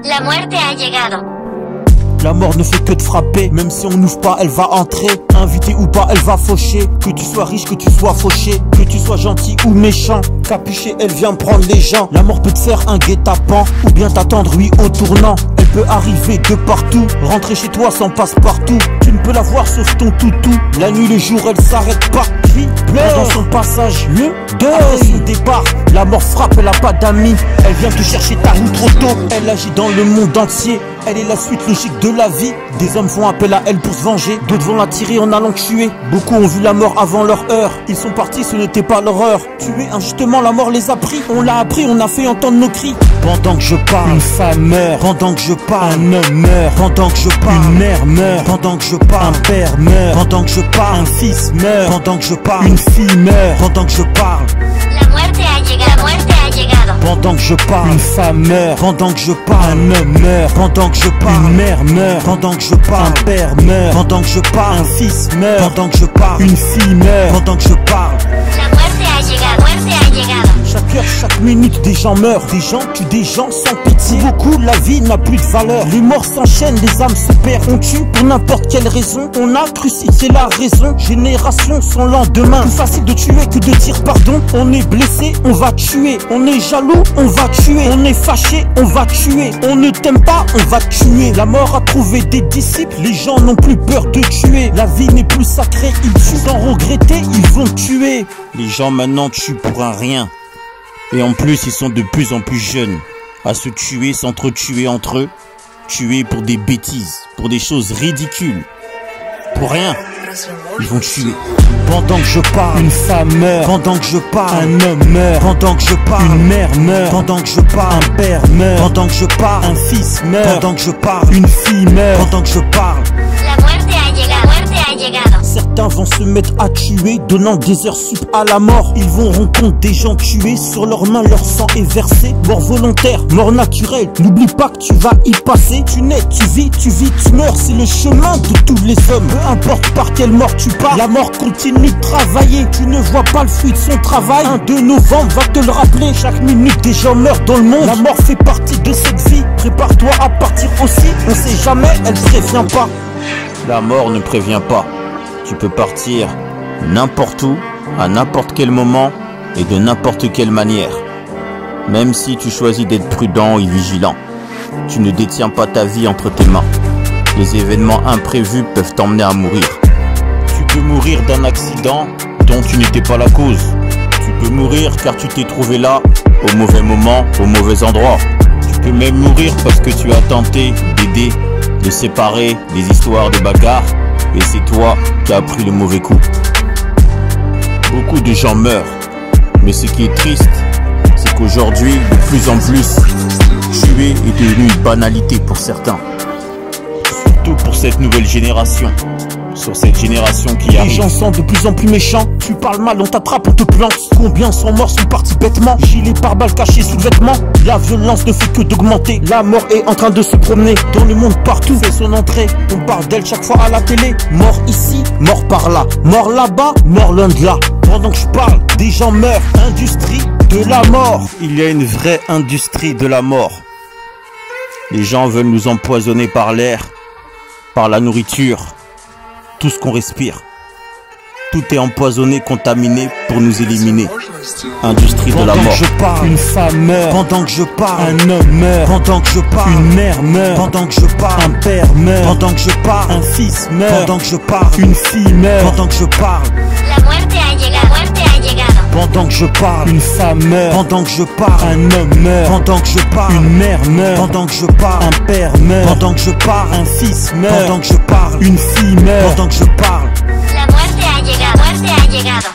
La muerte ha llegado. La mort ne fait que te frapper, même si on n'ouvre pas, elle va entrer. Invité ou pas, elle va faucher. Que tu sois riche, que tu sois fauché, que tu sois gentil ou méchant, capuché, elle vient prendre les gens. La mort peut te faire un guet-apens, ou bien t'attendre, oui, au tournant. Elle peut arriver de partout, rentrer chez toi sans passe-partout. Tu ne peux la voir sauf ton toutou. La nuit, le jour, elle s'arrête pas. Crie, pleure dans son passage, le deuil. Après son départ, la mort frappe, elle a pas d'amis. Elle vient te chercher tard ou trop tôt. Elle agit dans le monde entier. Elle est la suite logique de la vie. Des hommes font appel à elle pour se venger, d'autres vont la tirer en allant tuer. Beaucoup ont vu la mort avant leur heure. Ils sont partis, ce n'était pas leur heure. Tuer injustement, la mort les a pris. On l'a appris, on a fait entendre nos cris. Pendant que je parle, une femme meurt. Pendant que je parle, un homme meurt. Pendant que je parle, une mère meurt. Pendant que je parle, un père meurt. Pendant que je parle, un fils meurt. Pendant que je parle, une fille meurt. Pendant que je parle, la muerte ha llegado. La muerte ha llegado. Pendant que je parle, une femme meurt. Pendant que je parle, un homme meurt. Pendant que je parle, une mère meurt. Pendant que je parle, un père meurt. Pendant que je parle, un fils meurt. Pendant que je parle, une fille meurt. Pendant que je parle, la muerte ha llegado. La muerte ha llegado. Chaque heure, chaque minute, des gens meurent. Des gens tuent des gens sans pitié. Beaucoup, la vie n'a plus de valeur. Les morts s'enchaînent, les âmes se perdent. On tue pour n'importe quelle raison. On a crucifié la raison. Génération sans lendemain. Plus facile de tuer que de dire pardon. On est blessé, on va tuer. On est jaloux, on va tuer. On est fâché, on va tuer. On ne t'aime pas, on va tuer. La mort a trouvé des disciples. Les gens n'ont plus peur de tuer. La vie n'est plus sacrée, ils tuent sans regretter, ils vont tuer. Les gens maintenant tuent pour un rien. Et en plus, ils sont de plus en plus jeunes à se tuer, s'entretuer entre eux. Tuer pour des bêtises, pour des choses ridicules. Pour rien, ils vont tuer. Pendant que je parle, une femme meurt. Pendant que je parle, un homme meurt. Pendant que je parle, une mère meurt. Pendant que je parle, un père meurt. Pendant que je parle, un fils meurt. Pendant que je parle, une fille meurt. Pendant que je parle, la muerte ha llegado. La muerte ha llegado. Certains vont se mettre à tuer, donnant des heures sup à la mort. Ils vont rendre compte des gens tués, sur leurs mains leur sang est versé. Mort volontaire, mort naturelle, n'oublie pas que tu vas y passer. Tu nais, tu vis, tu meurs, c'est le chemin de tous les hommes. Peu importe par quelle mort tu pars, la mort continue de travailler. Tu ne vois pas le fruit de son travail, 1 2 novembre va te le rappeler. Chaque minute des gens meurent dans le monde, la mort fait partie de cette vie. Prépare-toi à partir aussi, on sait jamais, elle prévient pas. La mort ne prévient pas. Tu peux partir n'importe où, à n'importe quel moment et de n'importe quelle manière. Même si tu choisis d'être prudent et vigilant, tu ne détiens pas ta vie entre tes mains. Les événements imprévus peuvent t'emmener à mourir. Tu peux mourir d'un accident dont tu n'étais pas la cause. Tu peux mourir car tu t'es trouvé là, au mauvais moment, au mauvais endroit. Tu peux même mourir parce que tu as tenté d'aider, de séparer des histoires de bagarre. Et c'est toi qui as pris le mauvais coup. Beaucoup de gens meurent. Mais ce qui est triste, c'est qu'aujourd'hui, de plus en plus, tuer est devenu une banalité pour certains. Surtout pour cette nouvelle génération. Sur cette génération qui arrive. Les gens sont de plus en plus méchants. Tu parles mal, on t'attrape, on te plante. Combien sont morts, sont partis bêtement. Gilet pare-balles caché sous le vêtement. La violence ne fait que d'augmenter. La mort est en train de se promener dans le monde partout. Fait son entrée, on parle d'elle chaque fois à la télé. Mort ici, mort par là. Mort là-bas, mort loin de là. Pendant que je parle, des gens meurent. Industrie de la mort. Il y a une vraie industrie de la mort. Les gens veulent nous empoisonner par l'air, par la nourriture. Tout ce qu'on respire. Tout est empoisonné, contaminé pour nous éliminer. Industrie de la mort. Pendant que je parle, une femme meurt. Pendant que je parle, un homme meurt. Pendant que je parle, une mère meurt. Pendant que je parle, un père meurt. Pendant que je parle, un fils meurt. Pendant que je parle, une fille meurt. Pendant que je parle, la muerte ha llegado. La muerte ha llegado. Pendant que je parle, une femme meurt. Pendant que je parle, un homme meurt. Pendant que je parle, une mère meurt. Pendant que je parle, un père meurt. Pendant que je parle, un fils meurt. Pendant que je parle, une fille meurt. Pendant que je parle, la muerte ha llegado. La muerte ha llegado.